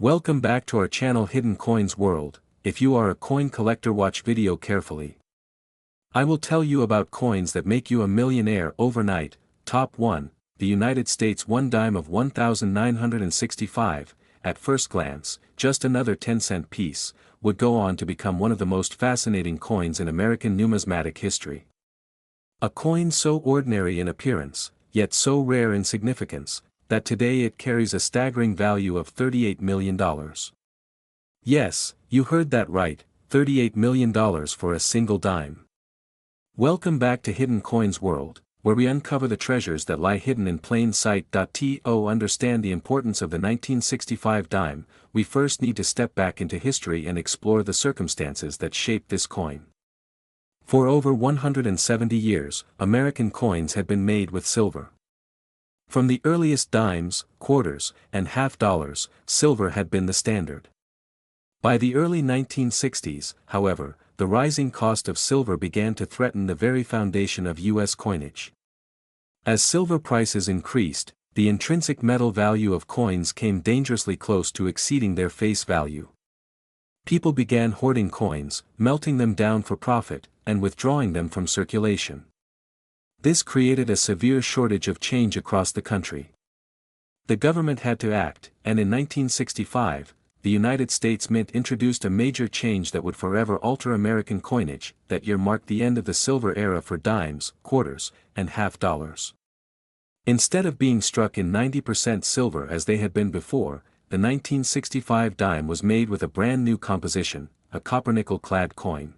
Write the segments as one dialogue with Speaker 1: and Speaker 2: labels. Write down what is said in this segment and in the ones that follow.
Speaker 1: Welcome back to our channel Hidden Coins World. If you are a coin collector, watch video carefully. I will tell you about coins that make you a millionaire overnight. Top 1, the United States 1 dime of 1965, at first glance, just another 10-cent piece, would go on to become one of the most fascinating coins in American numismatic history. A coin so ordinary in appearance, yet so rare in significance, that today it carries a staggering value of $38 million. Yes, you heard that right, $38 million for a single dime. Welcome back to Hidden Coins World, where we uncover the treasures that lie hidden in plain sight. To understand the importance of the 1965 dime, we first need to step back into history and explore the circumstances that shaped this coin. For over 170 years, American coins had been made with silver. From the earliest dimes, quarters, and half dollars, silver had been the standard. By the early 1960s, however, the rising cost of silver began to threaten the very foundation of U.S. coinage. As silver prices increased, the intrinsic metal value of coins came dangerously close to exceeding their face value. People began hoarding coins, melting them down for profit, and withdrawing them from circulation. This created a severe shortage of change across the country. The government had to act, and in 1965, the United States Mint introduced a major change that would forever alter American coinage. That year marked the end of the silver era for dimes, quarters, and half dollars. Instead of being struck in 90% silver as they had been before, the 1965 dime was made with a brand new composition, a copper-nickel-clad coin.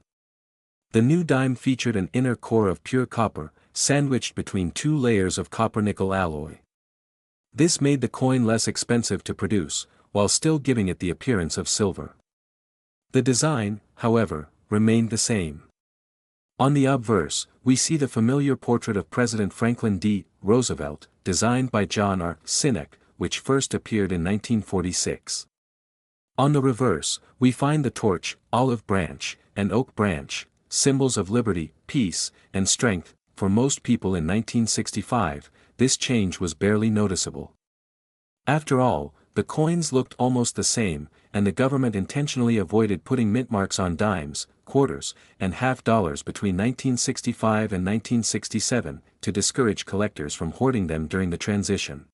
Speaker 1: The new dime featured an inner core of pure copper, sandwiched between two layers of copper-nickel alloy. This made the coin less expensive to produce, while still giving it the appearance of silver. The design, however, remained the same. On the obverse, we see the familiar portrait of President Franklin D. Roosevelt, designed by John R. Sinek, which first appeared in 1946. On the reverse, we find the torch, olive branch, and oak branch, symbols of liberty, peace, and strength. For most people in 1965, this change was barely noticeable. After all, the coins looked almost the same, and the government intentionally avoided putting mint marks on dimes, quarters, and half dollars between 1965 and 1967, to discourage collectors from hoarding them during the transition.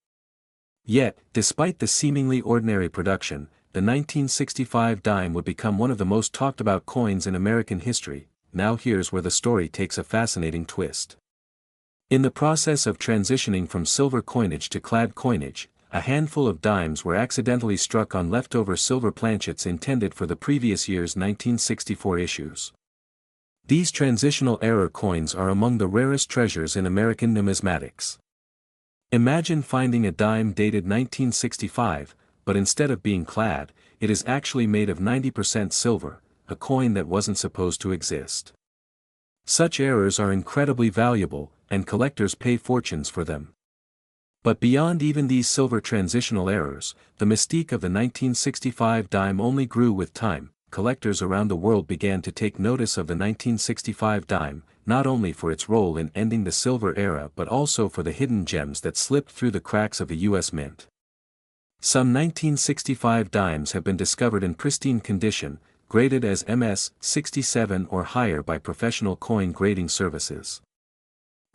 Speaker 1: Yet, despite the seemingly ordinary production, the 1965 dime would become one of the most talked about coins in American history. Now here's where the story takes a fascinating twist. In the process of transitioning from silver coinage to clad coinage, a handful of dimes were accidentally struck on leftover silver planchets intended for the previous year's 1964 issues. These transitional error coins are among the rarest treasures in American numismatics. Imagine finding a dime dated 1965, but instead of being clad, it is actually made of 90% silver, a coin that wasn't supposed to exist. Such errors are incredibly valuable, and collectors pay fortunes for them. But beyond even these silver transitional errors, the mystique of the 1965 dime only grew with time. Collectors around the world began to take notice of the 1965 dime, not only for its role in ending the silver era but also for the hidden gems that slipped through the cracks of the U.S. Mint. Some 1965 dimes have been discovered in pristine condition, graded as MS 67 or higher by professional coin grading services.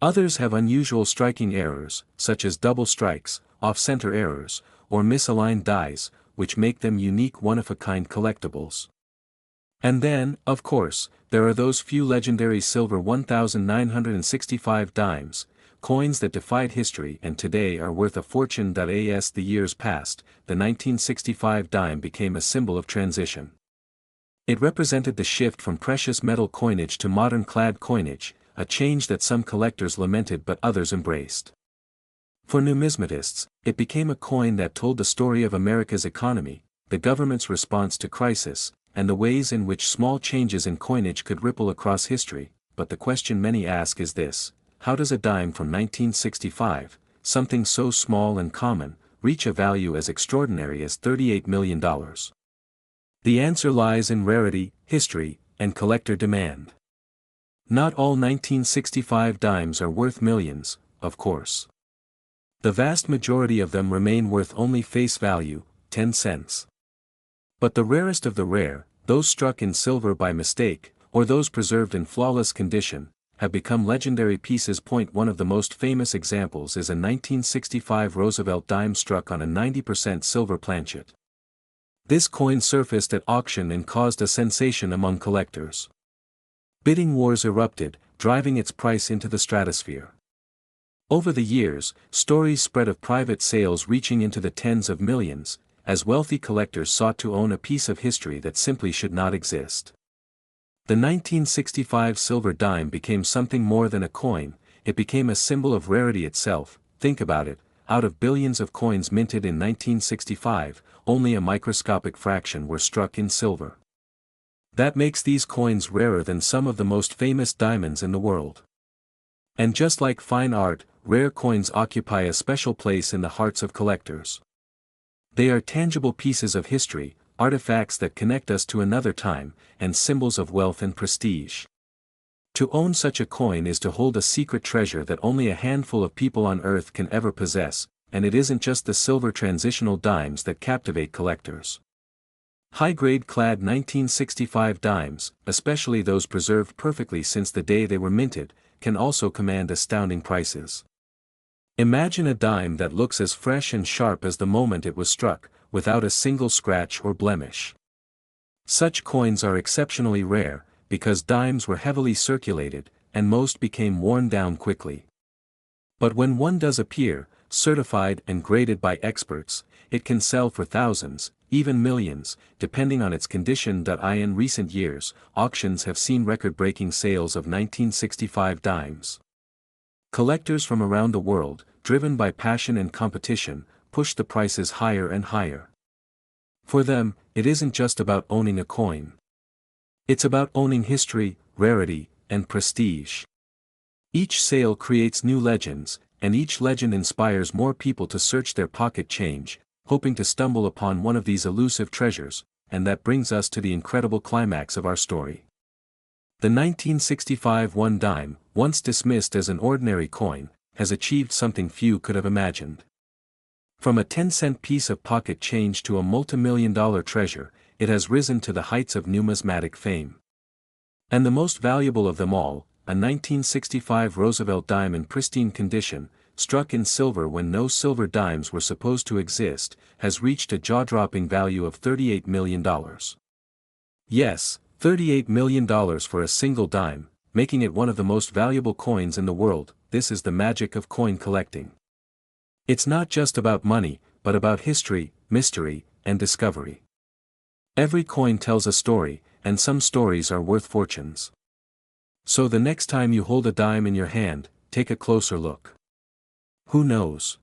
Speaker 1: Others have unusual striking errors, such as double strikes, off-center errors, or misaligned dies, which make them unique one-of-a-kind collectibles. And then, of course, there are those few legendary silver 1965 dimes, coins that defied history and today are worth a fortune. As the years passed, the 1965 dime became a symbol of transition. It represented the shift from precious metal coinage to modern clad coinage, a change that some collectors lamented but others embraced. For numismatists, it became a coin that told the story of America's economy, the government's response to crisis, and the ways in which small changes in coinage could ripple across history. But the question many ask is this: how does a dime from 1965, something so small and common, reach a value as extraordinary as $38 million? The answer lies in rarity, history, and collector demand. Not all 1965 dimes are worth millions, of course. The vast majority of them remain worth only face value, 10 cents. But the rarest of the rare, those struck in silver by mistake, or those preserved in flawless condition, have become legendary pieces. One of the most famous examples is a 1965 Roosevelt dime struck on a 90% silver planchet. This coin surfaced at auction and caused a sensation among collectors. Bidding wars erupted, driving its price into the stratosphere. Over the years, stories spread of private sales reaching into the tens of millions, as wealthy collectors sought to own a piece of history that simply should not exist. The 1965 silver dime became something more than a coin. It became a symbol of rarity itself. Think about it, out of billions of coins minted in 1965, only a microscopic fraction were struck in silver. That makes these coins rarer than some of the most famous diamonds in the world. And just like fine art, rare coins occupy a special place in the hearts of collectors. They are tangible pieces of history, artifacts that connect us to another time, and symbols of wealth and prestige. To own such a coin is to hold a secret treasure that only a handful of people on Earth can ever possess, and it isn't just the silver transitional dimes that captivate collectors. High-grade clad 1965 dimes, especially those preserved perfectly since the day they were minted, can also command astounding prices. Imagine a dime that looks as fresh and sharp as the moment it was struck, without a single scratch or blemish. Such coins are exceptionally rare, because dimes were heavily circulated, and most became worn down quickly. But when one does appear, certified and graded by experts, it can sell for thousands, even millions, depending on its condition. In recent years, auctions have seen record-breaking sales of 1965 dimes. Collectors from around the world, driven by passion and competition, push the prices higher and higher. For them, it isn't just about owning a coin. It's about owning history, rarity, and prestige. Each sale creates new legends, and each legend inspires more people to search their pocket change, hoping to stumble upon one of these elusive treasures. And that brings us to the incredible climax of our story. The 1965 one dime, once dismissed as an ordinary coin, has achieved something few could have imagined. From a 10-cent piece of pocket change to a multi-million-dollar treasure, it has risen to the heights of numismatic fame. And the most valuable of them all, a 1965 Roosevelt dime in pristine condition, struck in silver when no silver dimes were supposed to exist, has reached a jaw-dropping value of $38 million. Yes, $38 million for a single dime, making it one of the most valuable coins in the world. This is the magic of coin collecting. It's not just about money, but about history, mystery, and discovery. Every coin tells a story, and some stories are worth fortunes. So the next time you hold a dime in your hand, take a closer look. Who knows?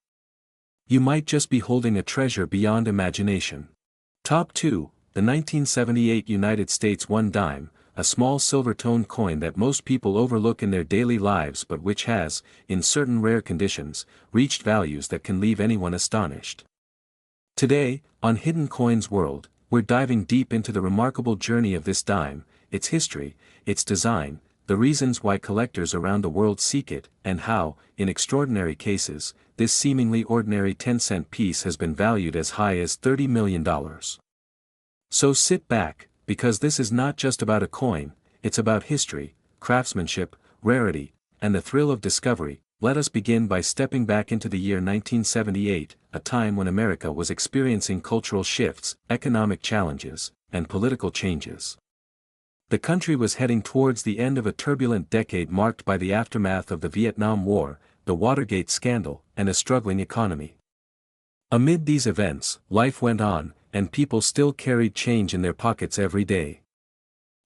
Speaker 1: You might just be holding a treasure beyond imagination. Top 2, the 1978 United States one dime, a small silver-toned coin that most people overlook in their daily lives but which has, in certain rare conditions, reached values that can leave anyone astonished. Today, on Hidden Coins World, we're diving deep into the remarkable journey of this dime, its history, its design, the reasons why collectors around the world seek it, and how, in extraordinary cases, this seemingly ordinary 10-cent piece has been valued as high as $30 million. So sit back, because this is not just about a coin, it's about history, craftsmanship, rarity, and the thrill of discovery. Let us begin by stepping back into the year 1978, a time when America was experiencing cultural shifts, economic challenges, and political changes. The country was heading towards the end of a turbulent decade marked by the aftermath of the Vietnam War, the Watergate scandal, and a struggling economy. Amid these events, life went on, and people still carried change in their pockets every day.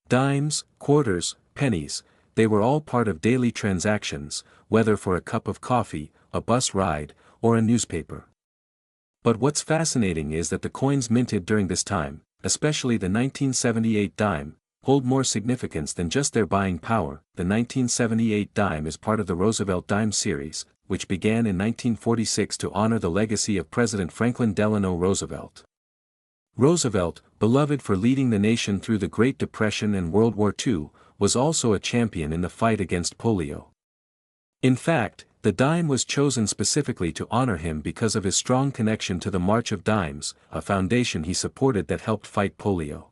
Speaker 1: Dimes, quarters, pennies, they were all part of daily transactions, whether for a cup of coffee, a bus ride, or a newspaper. But what's fascinating is that the coins minted during this time, especially the 1978 dime, hold more significance than just their buying power. The 1978 dime is part of the Roosevelt dime series, which began in 1946 to honor the legacy of President Franklin Delano Roosevelt. Roosevelt, beloved for leading the nation through the Great Depression and World War II, was also a champion in the fight against polio. In fact, The dime was chosen specifically to honor him because of his strong connection to the March of Dimes, a foundation he supported that helped fight polio.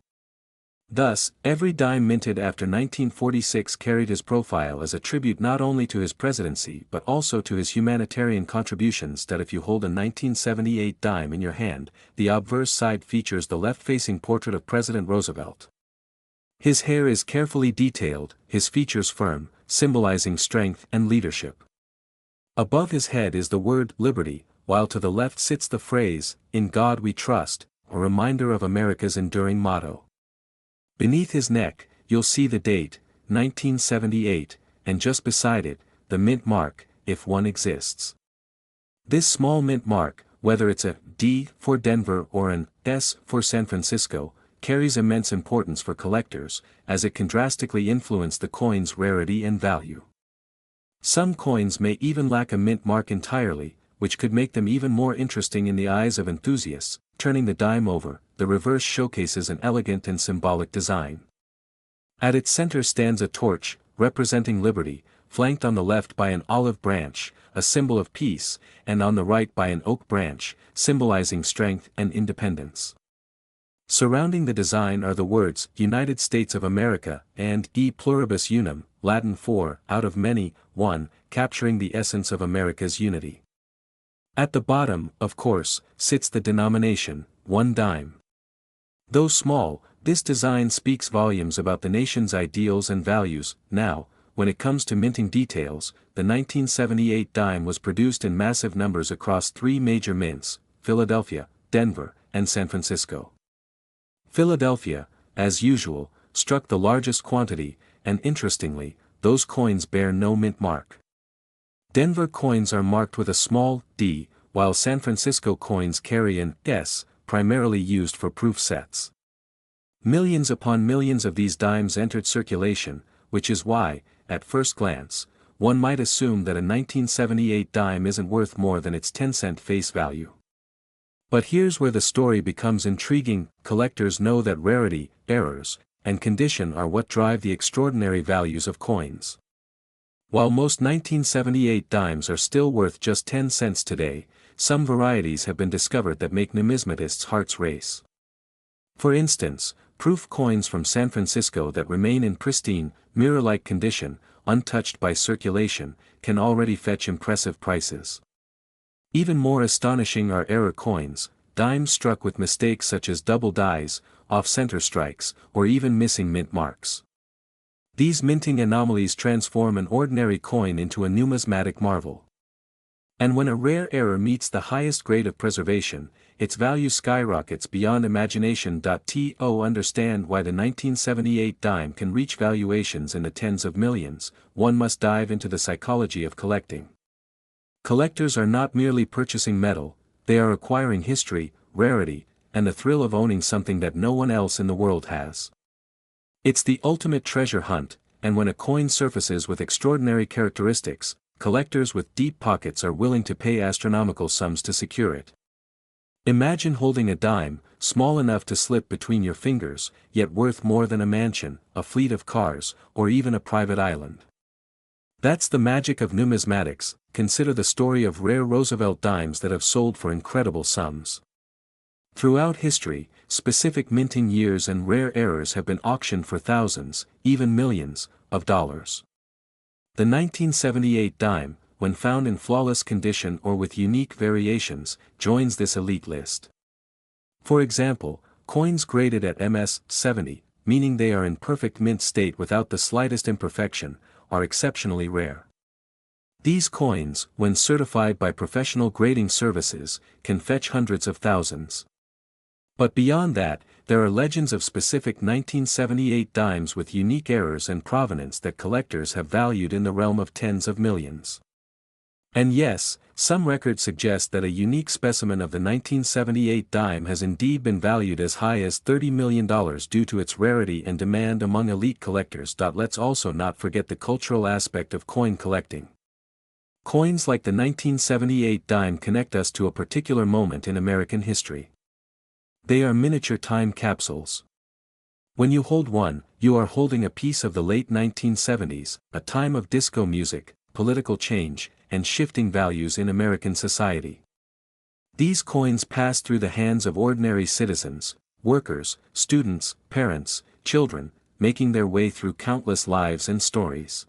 Speaker 1: Thus, every dime minted after 1946 carried his profile as a tribute not only to his presidency but also to his humanitarian contributions. That if you hold a 1978 dime in your hand, the obverse side features the left-facing portrait of President Roosevelt. His hair is carefully detailed, his features firm, symbolizing strength and leadership. Above his head is the word liberty, while to the left sits the phrase, "In God We Trust," a reminder of America's enduring motto. Beneath his neck, you'll see the date, 1978, and just beside it, the mint mark, if one exists. This small mint mark, whether it's a D for Denver or an S for San Francisco, carries immense importance for collectors, as it can drastically influence the coin's rarity and value. Some coins may even lack a mint mark entirely, which could make them even more interesting in the eyes of enthusiasts. Turning the dime over, the reverse showcases an elegant and symbolic design. At its center stands a torch, representing liberty, flanked on the left by an olive branch, a symbol of peace, and on the right by an oak branch, symbolizing strength and independence. Surrounding the design are the words, United States of America, and E pluribus unum, Latin for, out of many, one, capturing the essence of America's unity. At the bottom, of course, sits the denomination, 1 dime. Though small, this design speaks volumes about the nation's ideals and values. Now, when it comes to minting details, the 1978 dime was produced in massive numbers across 3 major mints, Philadelphia, Denver, and San Francisco. Philadelphia, as usual, struck the largest quantity, and interestingly, those coins bear no mint mark. Denver coins are marked with a small d, while San Francisco coins carry an S, primarily used for proof sets. Millions upon millions of these dimes entered circulation, which is why, at first glance, one might assume that a 1978 dime isn't worth more than its 10-cent face value. But here's where the story becomes intriguing. Collectors know that rarity, errors, and condition are what drive the extraordinary values of coins. While most 1978 dimes are still worth just 10 cents today, some varieties have been discovered that make numismatists' hearts race. For instance, proof coins from San Francisco that remain in pristine, mirror-like condition, untouched by circulation, can already fetch impressive prices. Even more astonishing are error coins, dimes struck with mistakes such as double dies, off-center strikes, or even missing mint marks. These minting anomalies transform an ordinary coin into a numismatic marvel. And when a rare error meets the highest grade of preservation, its value skyrockets beyond imagination. To understand why the 1978 dime can reach valuations in the tens of millions, one must dive into the psychology of collecting. Collectors are not merely purchasing metal, they are acquiring history, rarity, and the thrill of owning something that no one else in the world has. It's the ultimate treasure hunt, and when a coin surfaces with extraordinary characteristics, collectors with deep pockets are willing to pay astronomical sums to secure it. Imagine holding a dime, small enough to slip between your fingers, yet worth more than a mansion, a fleet of cars, or even a private island. That's the magic of numismatics. Consider the story of rare Roosevelt dimes that have sold for incredible sums. Throughout history, specific minting years and rare errors have been auctioned for thousands, even millions, of dollars. The 1978 dime, when found in flawless condition or with unique variations, joins this elite list. For example, coins graded at MS-70, meaning they are in perfect mint state without the slightest imperfection, are exceptionally rare. These coins, when certified by professional grading services, can fetch hundreds of thousands. But beyond that, there are legends of specific 1978 dimes with unique errors and provenance that collectors have valued in the realm of tens of millions. And yes, some records suggest that a unique specimen of the 1978 dime has indeed been valued as high as $30 million due to its rarity and demand among elite collectors. Let's also not forget the cultural aspect of coin collecting. Coins like the 1978 dime connect us to a particular moment in American history. They are miniature time capsules. When you hold one, you are holding a piece of the late 1970s, a time of disco music, political change, and shifting values in American society. These coins pass through the hands of ordinary citizens, workers, students, parents, children, making their way through countless lives and stories.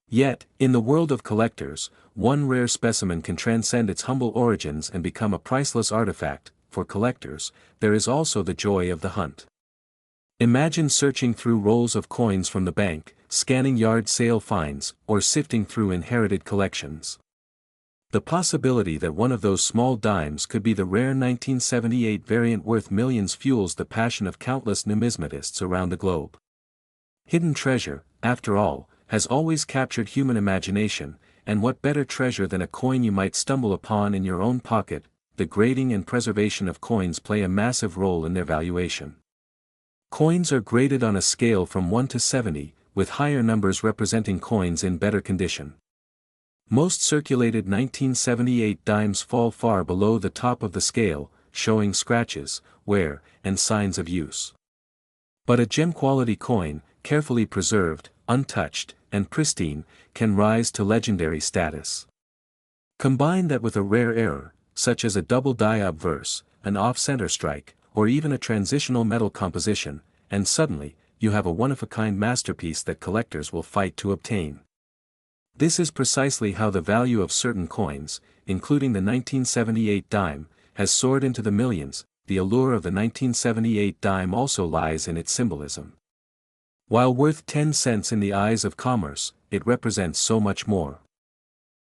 Speaker 1: Yet, in the world of collectors, one rare specimen can transcend its humble origins and become a priceless artifact. For collectors, there is also the joy of the hunt. Imagine searching through rolls of coins from the bank, scanning yard sale finds, or sifting through inherited collections. The possibility that one of those small dimes could be the rare 1978 variant worth millions fuels the passion of countless numismatists around the globe. Hidden treasure, after all, has always captured human imagination, and what better treasure than a coin you might stumble upon in your own pocket? The grading and preservation of coins play a massive role in their valuation. Coins are graded on a scale from 1 to 70, with higher numbers representing coins in better condition. Most circulated 1978 dimes fall far below the top of the scale, showing scratches, wear, and signs of use. But a gem-quality coin, carefully preserved, untouched, and pristine, can rise to legendary status. Combine that with a rare error, such as a double die obverse, an off-center strike, or even a transitional metal composition, and suddenly, you have a one-of-a-kind masterpiece that collectors will fight to obtain. This is precisely how the value of certain coins, including the 1978 dime, has soared into the millions. The allure of the 1978 dime also lies in its symbolism. While worth 10 cents in the eyes of commerce, it represents so much more.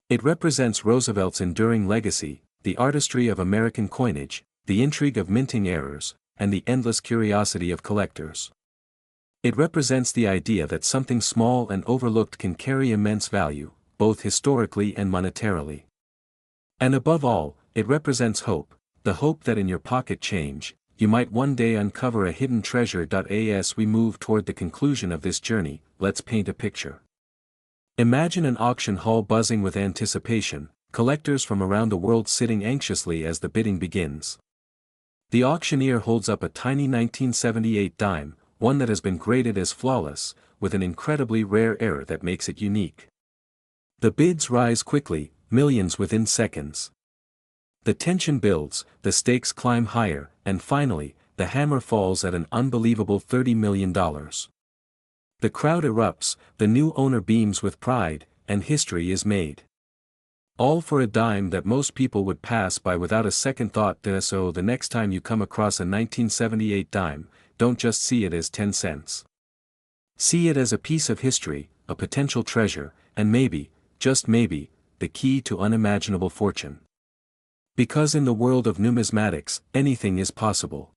Speaker 1: It represents Roosevelt's enduring legacy, the artistry of American coinage, the intrigue of minting errors, and the endless curiosity of collectors. It represents the idea that something small and overlooked can carry immense value, both historically and monetarily. And above all, it represents hope, the hope that in your pocket change, you might one day uncover a hidden treasure. As we move toward the conclusion of this journey, let's paint a picture. Imagine an auction hall buzzing with anticipation, collectors from around the world sitting anxiously as the bidding begins. The auctioneer holds up a tiny 1978 dime, one that has been graded as flawless, with an incredibly rare error that makes it unique. The bids rise quickly, millions within seconds. The tension builds, the stakes climb higher, and finally, the hammer falls at an unbelievable $30 million. The crowd erupts, the new owner beams with pride, and history is made. All for a dime that most people would pass by without a second thought. So the next time you come across a 1978 dime, don't just see it as 10 cents. See it as a piece of history, a potential treasure, and maybe, just maybe, the key to unimaginable fortune. Because in the world of numismatics, anything is possible.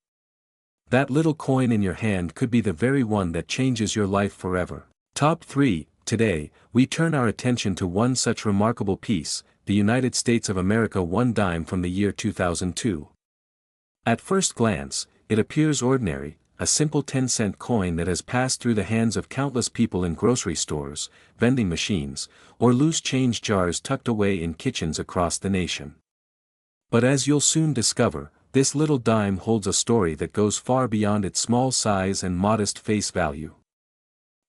Speaker 1: That little coin in your hand could be the very one that changes your life forever. Top 3. Today, we turn our attention to one such remarkable piece, the United States of America 1 dime from the year 2002. At first glance, it appears ordinary, a simple 10-cent coin that has passed through the hands of countless people in grocery stores, vending machines, or loose change jars tucked away in kitchens across the nation. But as you'll soon discover, this little dime holds a story that goes far beyond its small size and modest face value.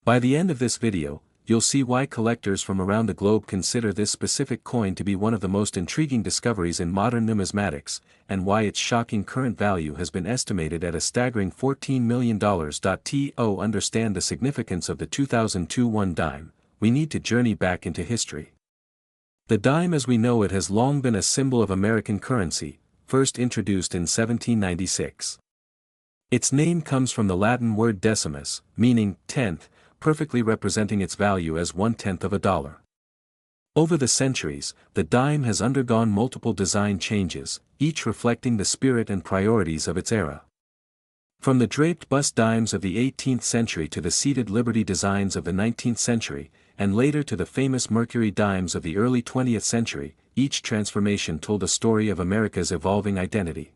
Speaker 1: By the end of this video, you'll see why collectors from around the globe consider this specific coin to be one of the most intriguing discoveries in modern numismatics, and why its shocking current value has been estimated at a staggering $14 million. To understand the significance of the 2002 1 dime, we need to journey back into history. The dime as we know it has long been a symbol of American currency, first introduced in 1796. Its name comes from the Latin word decimus, meaning tenth, perfectly representing its value as 1/10 of a dollar. Over the centuries, the dime has undergone multiple design changes, each reflecting the spirit and priorities of its era. From the draped bust dimes of the 18th century to the seated Liberty designs of the 19th century, and later to the famous Mercury dimes of the early 20th century, each transformation told a story of America's evolving identity.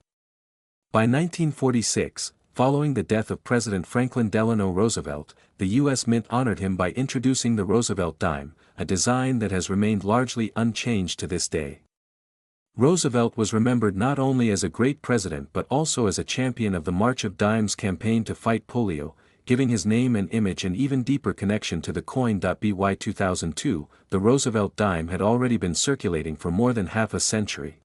Speaker 1: By 1946, following the death of President Franklin Delano Roosevelt, the U.S. Mint honored him by introducing the Roosevelt dime, a design that has remained largely unchanged to this day. Roosevelt was remembered not only as a great president but also as a champion of the March of Dimes campaign to fight polio, giving his name and image an even deeper connection to the coin. By 2002, the Roosevelt dime had already been circulating for more than half a century.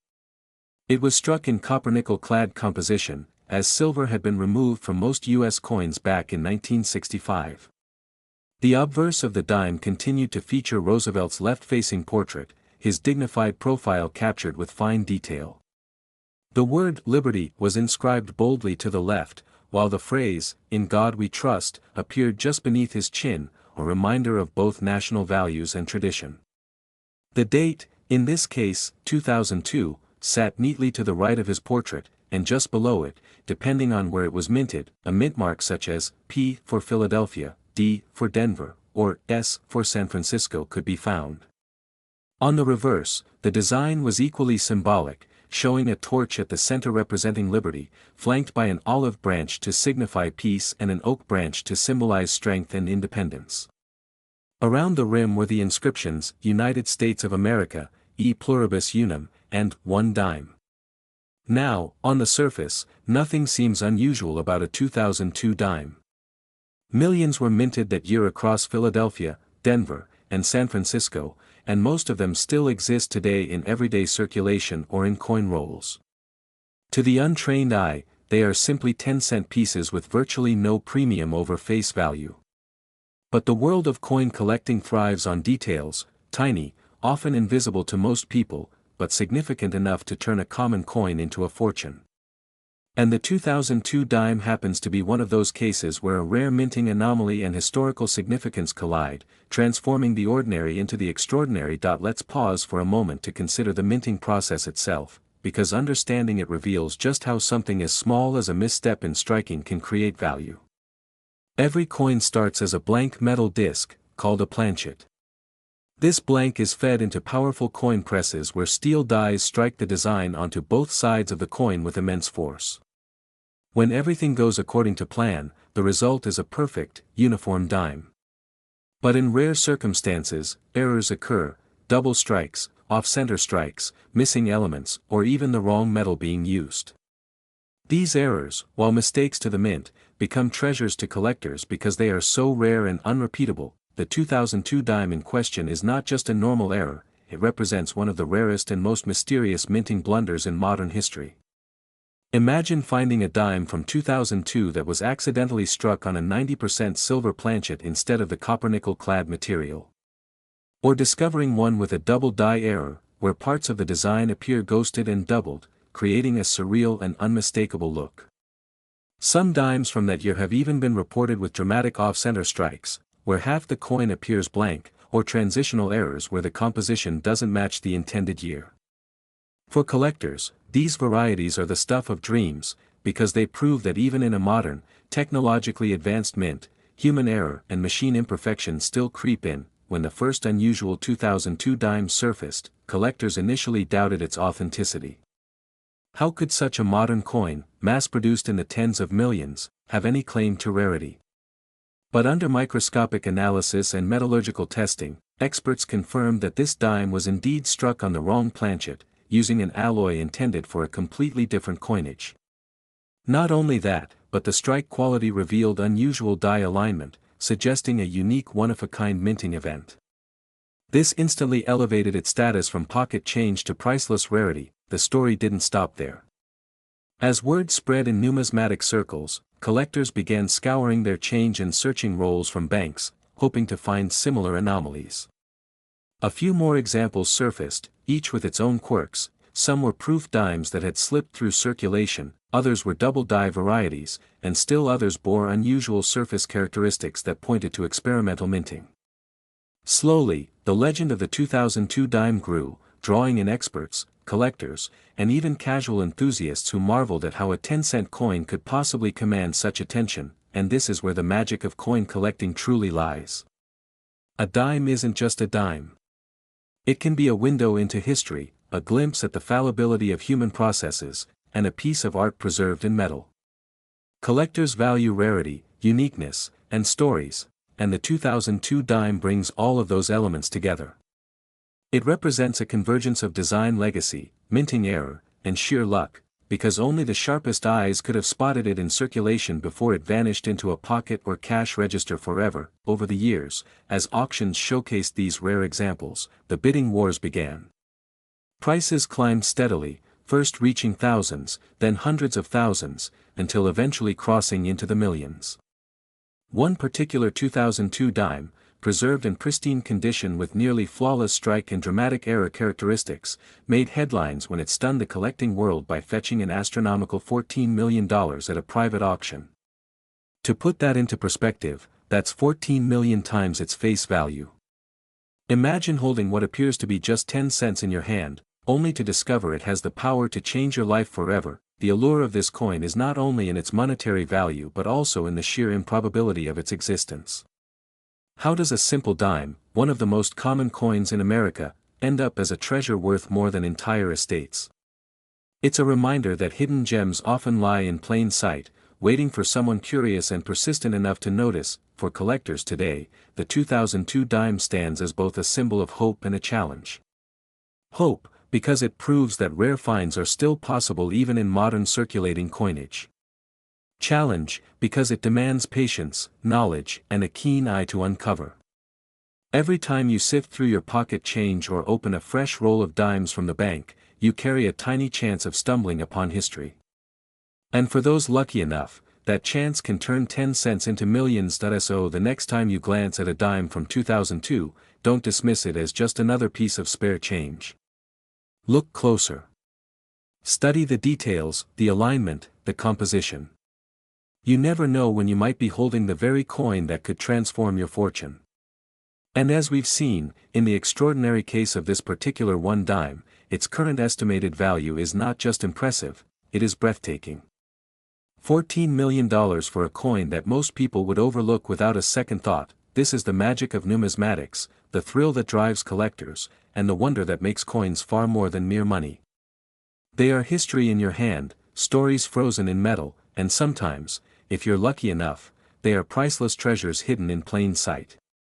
Speaker 1: It was struck in copper-nickel-clad composition, as silver had been removed from most U.S. coins back in 1965. The obverse of the dime continued to feature Roosevelt's left-facing portrait, his dignified profile captured with fine detail. The word "Liberty" was inscribed boldly to the left, while the phrase, "In God We Trust," appeared just beneath his chin, a reminder of both national values and tradition. The date, in this case, 2002, sat neatly to the right of his portrait, and just below it, depending on where it was minted, a mint mark such as P for Philadelphia, D for Denver, or S for San Francisco could be found. On the reverse, the design was equally symbolic, showing a torch at the center representing liberty, flanked by an olive branch to signify peace and an oak branch to symbolize strength and independence. Around the rim were the inscriptions, United States of America, E pluribus unum, and one dime. Now, on the surface, nothing seems unusual about a 2002 dime. Millions were minted that year across Philadelphia, Denver, and San Francisco, and most of them still exist today in everyday circulation or in coin rolls. To the untrained eye, they are simply 10-cent pieces with virtually no premium over face value. But the world of coin collecting thrives on details, tiny, often invisible to most people, but significant enough to turn a common coin into a fortune. And the 2002 dime happens to be one of those cases where a rare minting anomaly and historical significance collide, transforming the ordinary into the extraordinary. Let's pause for a moment to consider the minting process itself, because understanding it reveals just how something as small as a misstep in striking can create value. Every coin starts as a blank metal disc, called a planchet. This blank is fed into powerful coin presses where steel dies strike the design onto both sides of the coin with immense force. When everything goes according to plan, the result is a perfect, uniform dime. But in rare circumstances, errors occur, double strikes, off-center strikes, missing elements, or even the wrong metal being used. These errors, while mistakes to the mint, become treasures to collectors because they are so rare and unrepeatable. The 2002 dime in question is not just a normal error, it represents one of the rarest and most mysterious minting blunders in modern history. Imagine finding a dime from 2002 that was accidentally struck on a 90% silver planchet instead of the copper-nickel-clad material. Or discovering one with a double die error, where parts of the design appear ghosted and doubled, creating a surreal and unmistakable look. Some dimes from that year have even been reported with dramatic off-center strikes, where half the coin appears blank, or transitional errors where the composition doesn't match the intended year. For collectors, these varieties are the stuff of dreams, because they prove that even in a modern, technologically advanced mint, human error and machine imperfection still creep in. When the first unusual 2002 dime surfaced, collectors initially doubted its authenticity. How could such a modern coin, mass-produced in the tens of millions, have any claim to rarity? But under microscopic analysis and metallurgical testing, experts confirmed that this dime was indeed struck on the wrong planchet, using an alloy intended for a completely different coinage. Not only that, but the strike quality revealed unusual die alignment, suggesting a unique one-of-a-kind minting event. This instantly elevated its status from pocket change to priceless rarity. The story didn't stop there. As word spread in numismatic circles, collectors began scouring their change and searching rolls from banks, hoping to find similar anomalies. A few more examples surfaced, each with its own quirks. Some were proof dimes that had slipped through circulation, others were double die varieties, and still others bore unusual surface characteristics that pointed to experimental minting. Slowly, the legend of the 2002 dime grew, drawing in experts, collectors, and even casual enthusiasts who marveled at how a 10-cent coin could possibly command such attention, and this is where the magic of coin collecting truly lies. A dime isn't just a dime. It can be a window into history, a glimpse at the fallibility of human processes, and a piece of art preserved in metal. Collectors value rarity, uniqueness, and stories, and the 2002 dime brings all of those elements together. It represents a convergence of design legacy, minting error, and sheer luck, because only the sharpest eyes could have spotted it in circulation before it vanished into a pocket or cash register forever. Over the years, as auctions showcased these rare examples, the bidding wars began. Prices climbed steadily, first reaching thousands, then hundreds of thousands, until eventually crossing into the millions. One particular 2002 dime, preserved in pristine condition with nearly flawless strike and dramatic era characteristics, made headlines when it stunned the collecting world by fetching an astronomical $14 million at a private auction. To put that into perspective, that's 14 million times its face value. Imagine holding what appears to be just 10 cents in your hand, only to discover it has the power to change your life forever. The allure of this coin is not only in its monetary value but also in the sheer improbability of its existence. How does a simple dime, one of the most common coins in America, end up as a treasure worth more than entire estates? It's a reminder that hidden gems often lie in plain sight, waiting for someone curious and persistent enough to notice. For collectors today, the 2002 dime stands as both a symbol of hope and a challenge. Hope, because it proves that rare finds are still possible even in modern circulating coinage. Challenge, because it demands patience, knowledge, and a keen eye to uncover. Every time you sift through your pocket change or open a fresh roll of dimes from the bank, you carry a tiny chance of stumbling upon history. And for those lucky enough, that chance can turn 10 cents into millions. So the next time you glance at a dime from 2002, don't dismiss it as just another piece of spare change. Look closer. Study the details, the alignment, the composition. You never know when you might be holding the very coin that could transform your fortune. And as we've seen, in the extraordinary case of this particular one dime, its current estimated value is not just impressive, it is breathtaking. $14 million for a coin that most people would overlook without a second thought. This is the magic of numismatics, the thrill that drives collectors, and the wonder that makes coins far more than mere money. They are history in your hand, stories frozen in metal, and sometimes, if you're lucky enough, they are priceless treasures hidden in plain sight.